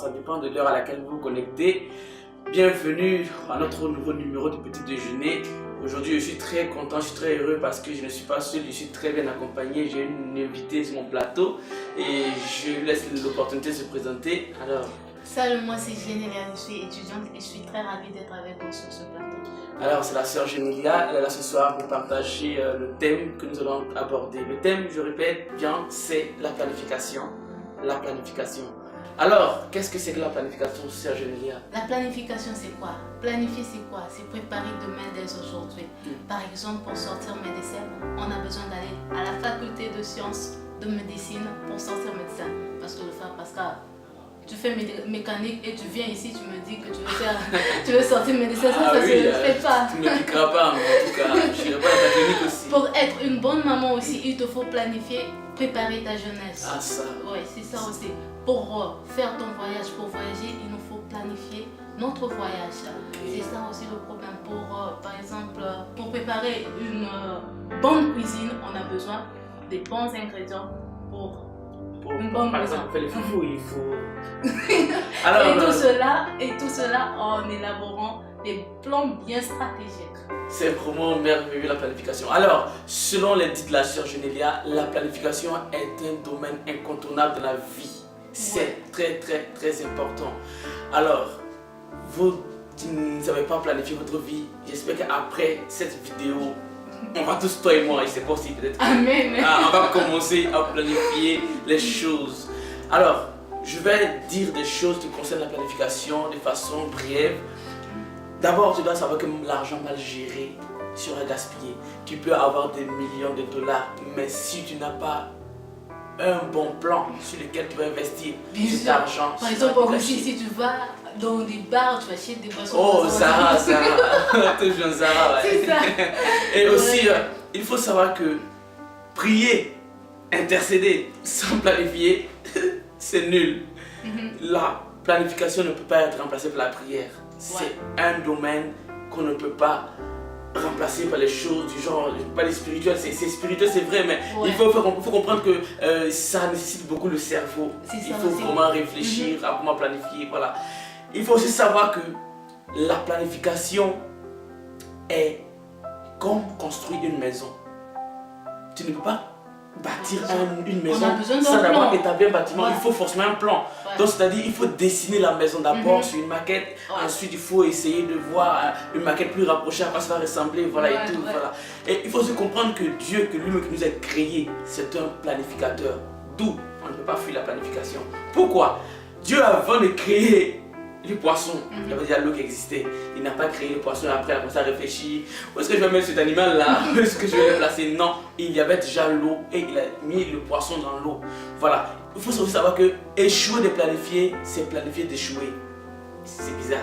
ça dépend de l'heure à laquelle vous vous connectez. Bienvenue à notre nouveau numéro du petit déjeuner. Aujourd'hui, je suis très content, je suis très heureux parce que je ne suis pas seul, je suis très bien accompagné. J'ai une invitée sur mon plateau et je lui laisse l'opportunité de se présenter. Alors, salut, moi c'est Génélia, je suis étudiante et je suis très ravie d'être avec vous sur ce plateau. Alors, c'est la sœur Génélia, elle est là ce soir pour partager le thème que nous allons aborder. Le thème, je répète bien, c'est la planification. La planification. Alors, qu'est-ce que c'est que la planification, sœur Génélia? La planification, c'est quoi? Planifier, c'est quoi? C'est préparer demain dès aujourd'hui. Par exemple, pour sortir médecin, on a besoin d'aller à la faculté de sciences de médecine pour sortir médecin. Parce que le frère Pascal, tu fais mécanique et tu viens ici, tu me dis que tu veux sortir médecin, ça ne se fait pas. Tu ne me piqueras pas, mais en tout cas, je n'irai pas à ta clinique aussi. Pour être une bonne maman aussi, il te faut planifier, préparer ta jeunesse. Ah ça. Oui, c'est ça aussi. Pour faire ton voyage, pour voyager, il nous faut planifier notre voyage. Okay. C'est ça aussi le problème. Par exemple, pour préparer une bonne cuisine, on a besoin des bons ingrédients pour une bonne par cuisine. exemple, faire les foufous, il faut... Alors, et tout cela en élaborant des plans bien stratégiques. C'est vraiment merveilleux la planification. Alors, selon les dits de la sœur Génélia, la planification est un domaine incontournable de la vie. C'est très important. Alors, vous ne savez pas planifier votre vie. J'espère qu'après cette vidéo, on va tous, toi et moi, et c'est possible peut-être. Amen. On va commencer à planifier les choses. Alors, je vais dire des choses qui concernent la planification de façon brève. D'abord, tu dois savoir que l'argent mal géré sera gaspillé. Tu peux avoir des millions de dollars, mais si tu n'as pas un bon plan sur lequel tu vas investir cet argent. Par exemple, aussi, si tu vas dans des bars, tu achètes des boissons. Oh, Zara, toujours Zara. Ouais. C'est ça. Et aussi, il faut savoir que prier, intercéder sans planifier, c'est nul. La planification ne peut pas être remplacée par la prière. C'est un domaine qu'on ne peut pas remplacé par les choses du genre, pas les spirituels, c'est spirituel c'est vrai, mais il faut comprendre que ça nécessite beaucoup le cerveau. Il faut vraiment réfléchir à comment planifier, voilà. Il faut aussi savoir que la planification est comme construire une maison. Tu ne peux pas bâtir une maison sans avoir établi un bâtiment, il faut forcément un plan. Donc c'est-à-dire il faut dessiner la maison d'abord sur une maquette, ensuite il faut essayer de voir une maquette plus rapprochée à quoi ça va ressembler, voilà et tout, voilà. Et il faut aussi comprendre que Dieu, que lui qui nous a créés, c'est un planificateur. D'où on ne peut pas fuir la planification. Pourquoi? Dieu avant de créer les poissons, il avait déjà l'eau qui existait. Il n'a pas créé les poissons après, après ça réfléchir. Où est-ce que je vais mettre cet animal là? Où est-ce que je vais le placer? Non, il y avait déjà l'eau et il a mis le poisson dans l'eau. Voilà. Il faut aussi savoir que échouer de planifier, c'est planifier d'échouer. C'est bizarre.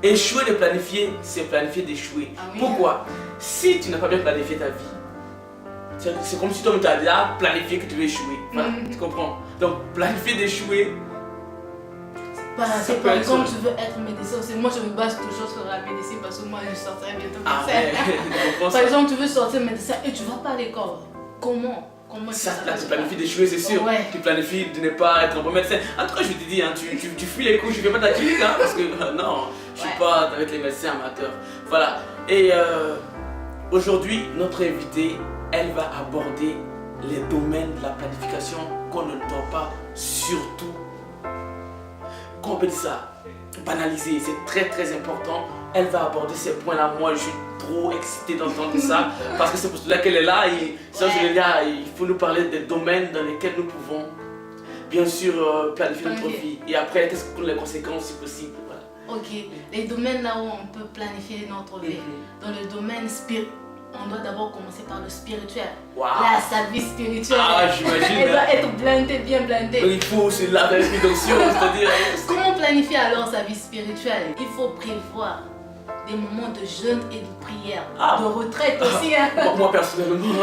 Échouer de planifier, c'est planifier d'échouer. Pourquoi? Si tu n'as pas bien planifié ta vie, c'est comme si toi tu as déjà planifié que tu veux échouer. Voilà, tu comprends? Donc planifier d'échouer. Par exemple, tu veux être médecin aussi. Moi, je me base toujours sur la médecine parce que moi, je sortirai bientôt médecin. Par exemple, tu veux sortir médecin et tu ne vas pas à l'école. Comment ça, tu planifies d'échouer, c'est sûr. Tu planifies de ne pas être un bon médecin. En tout cas, je te dis, hein, tu fuis les coups, je ne fais pas ta clinique, hein, parce que non, je ne suis pas avec les médecins amateurs. Voilà. Et aujourd'hui, notre invitée, elle va aborder les domaines de la planification qu'on ne doit pas surtout, comment on peut dire ça, banaliser. C'est très important. Elle va aborder ces points-là. Moi, je suis trop excité d'entendre ça parce que c'est pour cela qu'elle est là. Et il faut nous parler des domaines dans lesquels nous pouvons, bien sûr, planifier notre vie. Et après, quelles sont les conséquences si possible. Voilà. Ok, les domaines là où on peut planifier notre vie. Dans le domaine spirituel, on doit d'abord commencer par le spirituel. Là, sa vie spirituelle, j'imagine. Elle doit être blindée, bien blindée. Donc, il faut se laver l'esprit d'onction, c'est-à-dire... Comment planifier alors sa vie spirituelle? Il faut prévoir des moments de jeûne et de prière, Ah. de retraite aussi. Hein. Moi personnellement,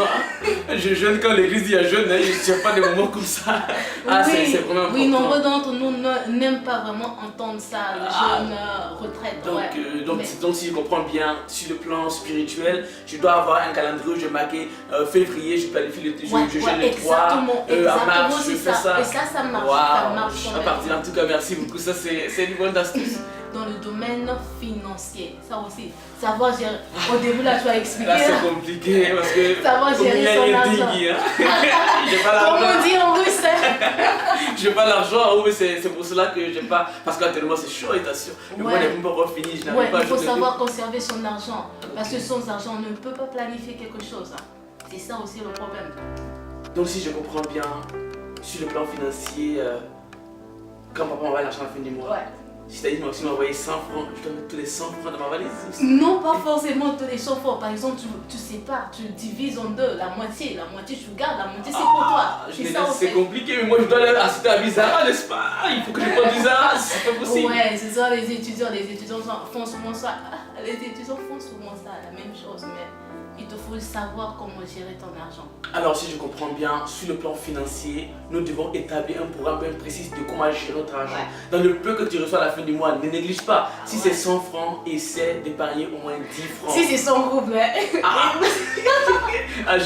je jeûne quand l'église dit à jeûne, hein, je n'ai pas des moments comme ça. Ah, oui, c'est vraiment important. oui, nombreux d'entre nous n'aiment pas vraiment entendre ça, le jeûne, retraite. Donc, ouais. donc si je comprends bien, sur le plan spirituel, je dois avoir un calendrier où je marque février, je planifie le je jeûne les 3, à mars, je fais ça. Et ça marche. Wow. Ça marche À partir, en tout cas, merci beaucoup. Ça, c'est une bonne astuce. Dans le domaine financier, ça aussi, savoir gérer. Au début, là, tu as expliqué. Là, c'est compliqué parce que. Savoir gérer son argent. J'ai pas l'argent. Comme on dit en russe. J'ai pas l'argent, oui, c'est pour cela que j'ai pas. Parce qu'actuellement, c'est chaud, et t'assures. Le mois n'est même pas encore fini, je n'arrive pas à il faut savoir conserver son argent. Parce que sans argent, on ne peut pas planifier quelque chose. C'est ça aussi le problème. Donc, si je comprends bien, sur le plan financier, quand papa m'envoie l'argent à la fin du mois. Ouais. C'est-à-dire, si m'a envoyé 100 francs, je dois mettre tous les 100 francs dans ma valise. Non, pas forcément tous les 100 francs. Par exemple, tu sépares, tu divises en deux, la moitié tu gardes, la moitié c'est pour toi. C'est compliqué, mais moi je dois aller assister à Bizarra, n'est-ce pas? Il faut que je prenne Bizarra, c'est pas possible. Ouais, c'est ça, les étudiants font souvent ça. Les étudiants font souvent ça, la même chose, mais il te faut savoir comment gérer ton argent. Alors, si je comprends bien, sur le plan financier, nous devons établir un programme bien précis de comment gérer notre argent. Ouais. Dans le peu que tu reçois à la fin du mois, ne néglige pas. Si c'est 100 francs, essaie d'épargner au moins 10 francs. Si c'est 100 roubles,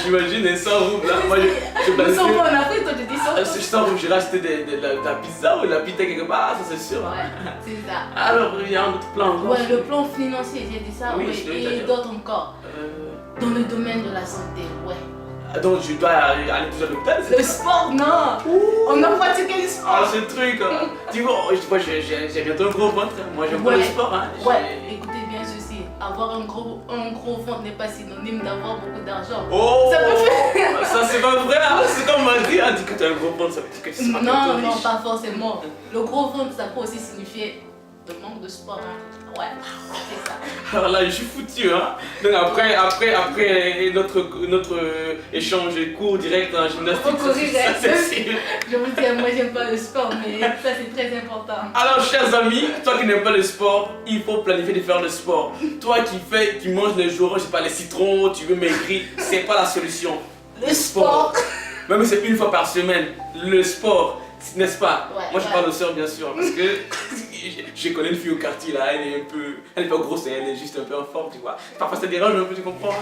j'imagine 100 roubles. Là. Moi, je planifie. 100 roubles en Afrique, toi tu dis 100 roubles. 100 roubles, j'ai racheté de la pizza ou de la pizza quelque part, ça c'est sûr. Ouais, c'est ça. Alors, il y a un autre plan. Ouais, le plan financier, j'ai dit ça, oui, et d'autres encore. Dans le domaine de la santé, ouais. Donc je dois aller plus à l'hôpital. Le sport, non. Ouh. On a pratiqué le sport. Ah, ce truc. Tu vois, j'ai bientôt un gros ventre. Moi, j'aime pas le sport. Hein. Ouais, écoutez bien ceci. Avoir un gros ventre n'est pas synonyme d'avoir beaucoup d'argent. Oh, ça peut faire. Ça, c'est pas vrai. Hein. C'est comme on dit. On dit que tu as un gros ventre, ça veut dire que tu seras non, non, pas forcément. Le gros ventre, ça peut aussi signifier le manque de sport. Hein. Ouais, c'est ça. Alors là, je suis foutu, hein. Donc après notre échange court direct en gymnastique, ça c'est sûr. Je vous dis, moi j'aime pas le sport, mais ça c'est très important. Alors chers amis, toi qui n'aimes pas le sport, il faut planifier de faire le sport. Toi qui manges les jours, je sais pas, les citrons, tu veux maigrir, c'est pas la solution. Le sport. Même si c'est une fois par semaine, le sport. N'est-ce pas? Ouais, moi je parle aux soeurs bien sûr parce que je connais une fille au quartier là, elle est pas grosse, elle est juste un peu en forme, tu vois. Parfois ça dérange un peu, tu comprends?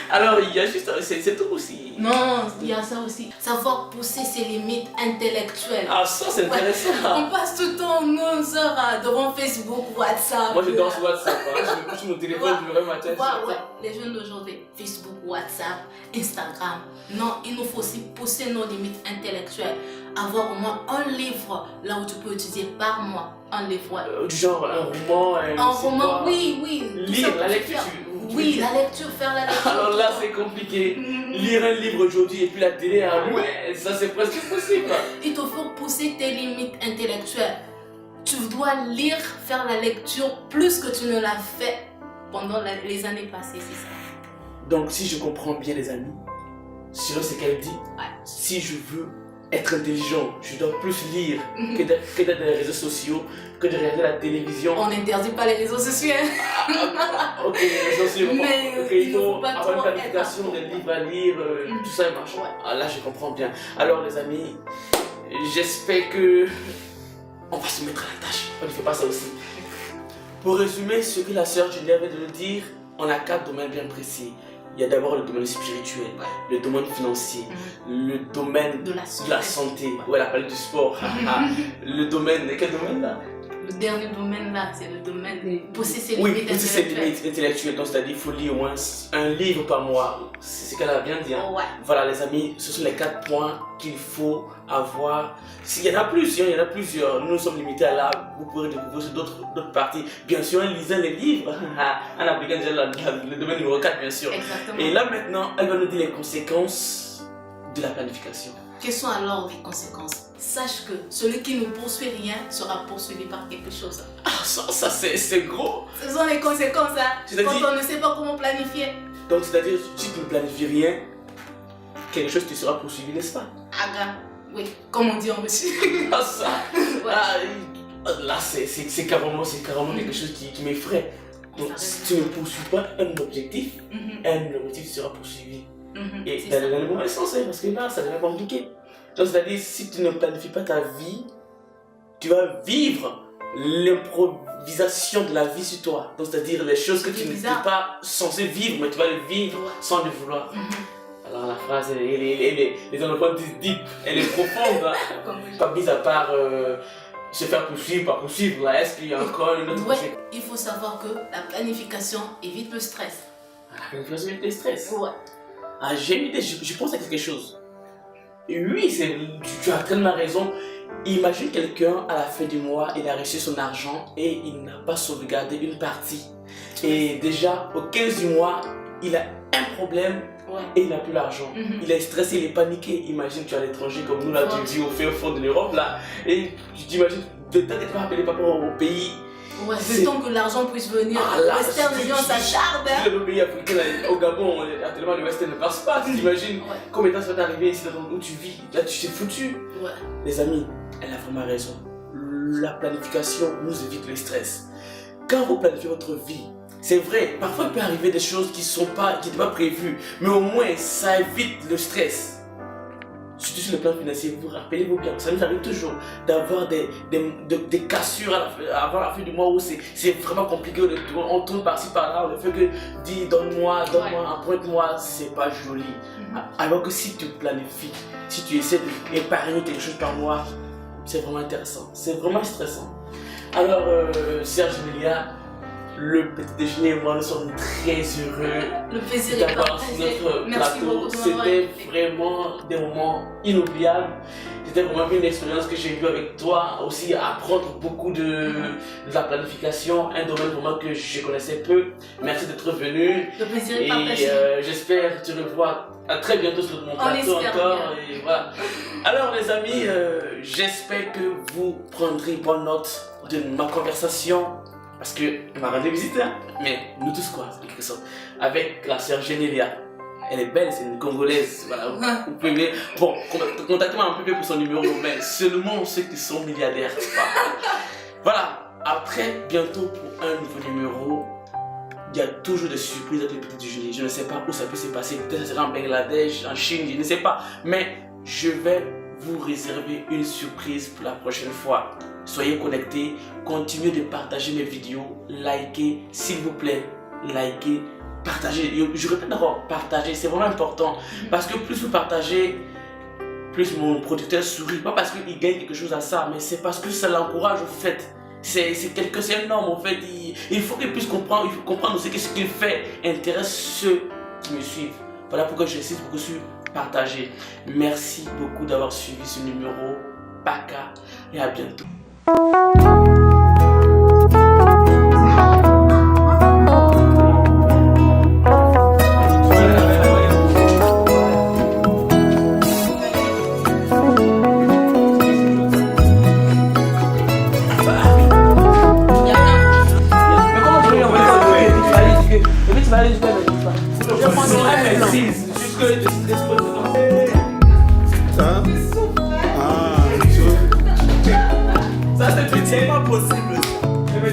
Alors il y a juste, c'est tout aussi. Non, il y a ça aussi. Savoir pousser ses limites intellectuelles. Ah ça c'est intéressant. On passe tout le temps nos heures devant Facebook, WhatsApp. Moi je danse WhatsApp, hein. Je me couche sur mon téléphone, je me réveille matin. Ouais, les jeunes d'aujourd'hui, Facebook, WhatsApp, Instagram. Non, il nous faut aussi pousser nos limites intellectuelles. Avoir au moins un livre là où tu peux étudier par mois. Un livre. Du genre un roman. Un roman, oui. Lire la lecture. Oui, la lecture, faire la lecture. Alors là c'est compliqué. Lire un livre aujourd'hui et puis la télé, ouais, ça c'est presque possible. Il te faut pousser tes limites intellectuelles. Tu dois lire, faire la lecture plus que tu ne l'as fait pendant les années passées, c'est ça. Donc si je comprends bien les amis, sur ce qu'elle dit, si je veux être intelligent, je dois plus lire que d'être dans les réseaux sociaux, que de regarder la télévision. On n'interdit pas les réseaux sociaux. Ok, les réseaux sociaux. Mais il faut avoir une planification des livres à lire, tout ça marche. Ouais. Ah, là, je comprends bien. Alors, les amis, j'espère que on va se mettre à la tâche. On ne fait pas ça aussi. Pour résumer ce que la sœur Julia vient de nous dire, on a 4 domaines bien précis. Il y a d'abord le domaine spirituel, le domaine financier, le domaine de la santé. Ouais, elle a parlé du sport. Le domaine, quel domaine là? Le dernier domaine là, c'est le domaine de pousser ses limites intellectuelles. Oui, pousser ses limites intellectuelles. Donc, c'est-à-dire qu'il faut lire au moins un livre par mois. C'est ce qu'elle a bien dit. Hein. Ouais. Voilà, les amis, ce sont les 4 points qu'il faut avoir. Il y en a plusieurs. Nous sommes limités à là. Vous pourrez découvrir sur d'autres parties. Bien sûr, en lisant les livres, en appliquant déjà le domaine numéro 4, bien sûr. Exactement. Et là, maintenant, elle va nous dire les conséquences de la planification. Quelles sont alors les conséquences? Sache que celui qui ne poursuit rien sera poursuivi par quelque chose. Ah, ça c'est gros. Ce sont les conséquences, hein. Quand on ne sait pas comment planifier. Donc, c'est-à-dire, si tu ne planifies rien, quelque chose te sera poursuivi, n'est-ce pas? Aga, oui, comme on dit en russe. Ah, ça. Ouais. Là, c'est carrément quelque chose qui m'effraie. Donc, si tu ne poursuis pas un objectif, un objectif sera poursuivi. Et dans le mauvais sens, parce que là, ça devient compliqué. Donc, c'est-à-dire, si tu ne planifies pas ta vie, tu vas vivre l'improvisation de la vie sur toi. Donc, c'est-à-dire les choses que tu n'es pas censé vivre, mais tu vas les vivre sans le vouloir. Alors, la phrase, les enfants disent deep, elle est profonde. Hein. Pas mis à part se faire poursuivre, pas poursuivre. Là, est-ce qu'il y a encore une autre chose? Il faut savoir que la planification évite le stress. La planification évite le stress. Ouais. Ah, j'ai une idée, je pense à quelque chose. Et oui, tu as tellement raison. Imagine quelqu'un à la fin du mois, il a reçu son argent et il n'a pas sauvegardé une partie. Et déjà, au 15 du mois, il a un problème et il n'a plus l'argent. Il est stressé, il est paniqué. Imagine, tu es à l'étranger comme nous, là, tu vis au fond de l'Europe, là. Et tu t'imagines, de temps que tu vas appeler papa au pays. Ouais, le temps que l'argent puisse venir. Western Union s'acharne. Le pays africain, au Gabon, actuellement, le Western ne passe pas. Tu t'imagines combien de temps ça va t'arriver ici où tu vis? Là, tu t'es foutu. Les amis, elle a vraiment raison. La planification nous évite le stress. Quand vous planifiez votre vie, c'est vrai, parfois il peut arriver des choses qui n'étaient pas prévues, mais au moins ça évite le stress. Surtout sur le plan financier, vous rappelez-vous bien, ça nous arrive toujours d'avoir des cassures avant la fin du mois où c'est vraiment compliqué, on tourne par-ci par-là, on ne fait que dire donne-moi, emprunte-moi, c'est pas joli. Alors que si tu planifies, si tu essaies d'épargner quelque chose par mois, c'est vraiment intéressant, c'est vraiment stressant. Alors, Serge Emilia, le petit déjeuner et moi, nous sommes très heureux d'avoir sur notre plateau. C'était vraiment des moments inoubliables. C'était vraiment une expérience que j'ai eue avec toi, aussi apprendre beaucoup de la planification, un domaine vraiment que je connaissais peu. Merci d'être venu. Le plaisir est partagé. Et j'espère te revoir à très bientôt sur mon plateau encore. Et voilà. Alors les amis, j'espère que vous prendrez bonne note de ma conversation. Parce qu'elle m'a rendu visite, hein? Mais nous tous quoi, c'est quelque chose. Avec la sœur Genelia. Elle est belle, c'est une Congolaise. Voilà. Vous pouvez, bon, contactez-moi un peu pour son numéro, mais seulement ceux qui sont milliardaires. Voilà, à très bientôt pour un nouveau numéro. Il y a toujours des surprises avec le petit déjeuner. Je ne sais pas où ça peut se passer. Peut-être que ça sera en Bangladesh, en Chine, je ne sais pas. Mais je vais vous réserver une surprise pour la prochaine fois. Soyez connectés, continuez de partager mes vidéos, likez, s'il vous plaît, likez, partagez. Je répète d'abord, partagez, c'est vraiment important. Parce que plus vous partagez, plus mon producteur sourit. Pas parce qu'il gagne quelque chose à ça, mais c'est parce que ça l'encourage au fait. C'est énorme en fait. Il faut qu'il puisse comprendre, il faut comprendre aussi que ce qu'il fait intéresse ceux qui me suivent. Voilà pourquoi j'insiste beaucoup sur partager. Merci beaucoup d'avoir suivi ce numéro. Paka et à bientôt. Ça c'est pas possible. Mais